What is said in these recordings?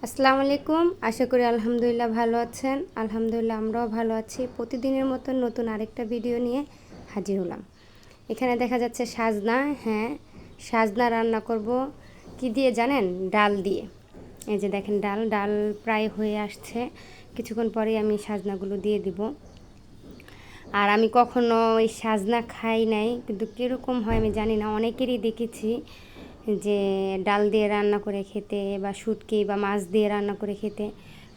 আসসালামু আলাইকুম। আশা করি আলহামদুলিল্লাহ ভালো আছেন। আলহামদুলিল্লাহ আমরাও ভালো আছি। প্রতিদিনের মতো নতুন আরেকটা ভিডিও নিয়ে হাজির হলাম। এখানে দেখা যাচ্ছে সাজনা। হ্যাঁ, সাজনা রান্না করব কি দিয়ে জানেন? ডাল দিয়ে। এই যে দেখেন ডাল প্রায় হয়ে আসছে। কিছুক্ষণ পরেই আমি সাজনাগুলো দিয়ে দিব। আর আমি কখনো ওই সাজনা খাই নাই, কিন্তু কীরকম হয় আমি জানি না। অনেকেরই দেখেছি যে ডাল দিয়ে রান্না করে খেতে বা শুটকি বা মাছ দিয়ে রান্না করে খেতে,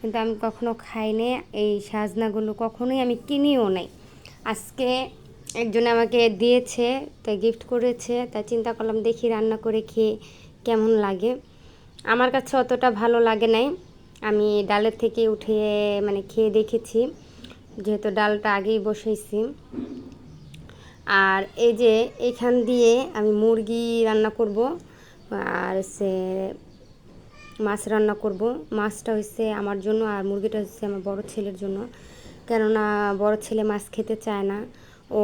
কিন্তু আমি কখনো খাইনি। এই সাজনাগুলো কখনোই আমি কিনিও নাই। আজকে একজন আমাকে দিয়েছে, তাই গিফট করেছে, তাই চিন্তা করলাম দেখি রান্না করে খেয়ে কেমন লাগে। আমার কাছে অতটা ভালো লাগে নাই। আমি ডালের থেকে উঠে খেয়ে দেখেছি, যেহেতু ডালটা আগেই বসাইছি। আর এই যে এখান দিয়ে আমি মুরগি রান্না করব, আর হচ্ছে মাছ রান্না করব। মাছটা হচ্ছে আমার জন্য আর মুরগিটা হচ্ছে আমার বড় ছেলের জন্য। কেননা বড় ছেলে মাছ খেতে চায় না, ও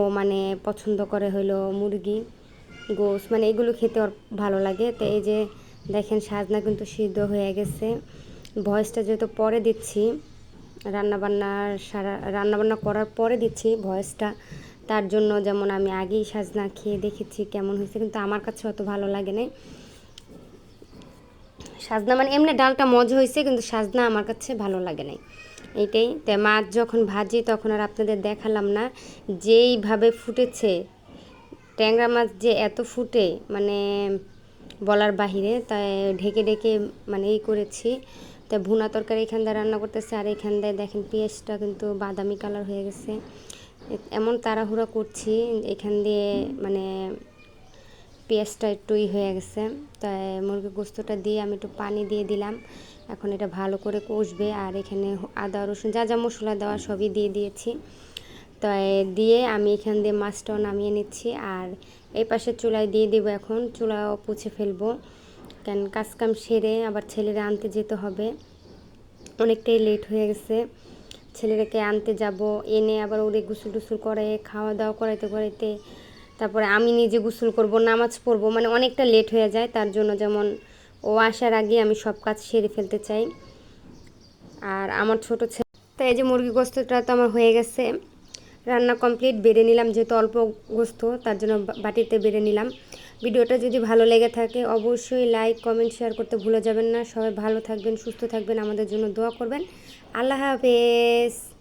পছন্দ করে হলো মুরগি, গোশ, এগুলো খেতে ওর ভালো লাগে। তো এই যে দেখেন সাজনা কিন্তু সিদ্ধ হয়ে গেছে। ভয়েসটা যেহেতু পরে দিচ্ছি, রান্নাবান্না করার পরে দিচ্ছি ভয়েসটা, তার জন্য যেমন আমি আগেই সাজনা খেয়ে দেখেছি কেমন হয়েছে, কিন্তু আমার কাছে অত ভালো লাগে নাই। সাজনা এমনি ডালটা মজা হয়েছে, কিন্তু সাজনা আমার কাছে ভালো লাগে নাই। এইটাই। তাই মাছ যখন ভাজি তখন আর আপনাদের দেখালাম না, যেইভাবে ফুটেছে। ট্যাংরা মাছ যে এত ফুটে বলার বাহিরে, তাই ঢেকে ঢেকে এই করেছি। তাই ভুনা তরকারি এখান দিয়ে রান্না করতেছে, আর এখান দিয়ে দেখেন পেঁয়াজটা কিন্তু বাদামি কালার হয়ে গেছে। এমন তাড়াহুড়া করছি, এখান দিয়ে পেঁয়াজটা একটু হয়ে গেছে। তাই মুরগির গোস্তটা দিয়ে আমি একটু পানি দিয়ে দিলাম। এখন এটা ভালো করে কষবে। আর এখানে আদা রসুন যা যা মশলা দেওয়া সবই দিয়ে দিয়েছি। তাই দিয়ে আমি এখান দিয়ে মাছটাও নামিয়ে নিচ্ছি। আর এই পাশে চুলায় দিয়ে দেবো। এখন চুলাও পুছে ফেলবো, কেন কাজকাম সেরে আবার ছেলেরা আনতে যেতে হবে। অনেকটাই লেট হয়ে গেছে। ছেলেটাকে আনতে যাব, এনে আবার ওরে গোসল টুসল করে খাওয়া দাওয়া করাইতে করাইতে তারপরে আমি নিজে গোসল করব, নামাজ পড়বো, অনেকটা লেট হয়ে যায়। তার জন্য যেমন ও আসার আগে আমি সব কাজ সেরে ফেলতে চাই। আর আমার ছোট ছেলে, তাই এই যে মুরগি গোস্তটা তো আমার হয়ে গেছে, রান্না কমপ্লিট। বেড়ে নিলাম, যেহেতু অল্প গোস্ত তার জন্য বাটিতে বেড়ে নিলাম। ভিডিওটা যদি ভালো লেগে থাকে অবশ্যই লাইক কমেন্ট শেয়ার করতে ভুলে যাবেন না। সবাই ভালো থাকবেন, সুস্থ থাকবেন, আমাদের জন্য দোয়া করবেন। আল্লাহ হাফেজ।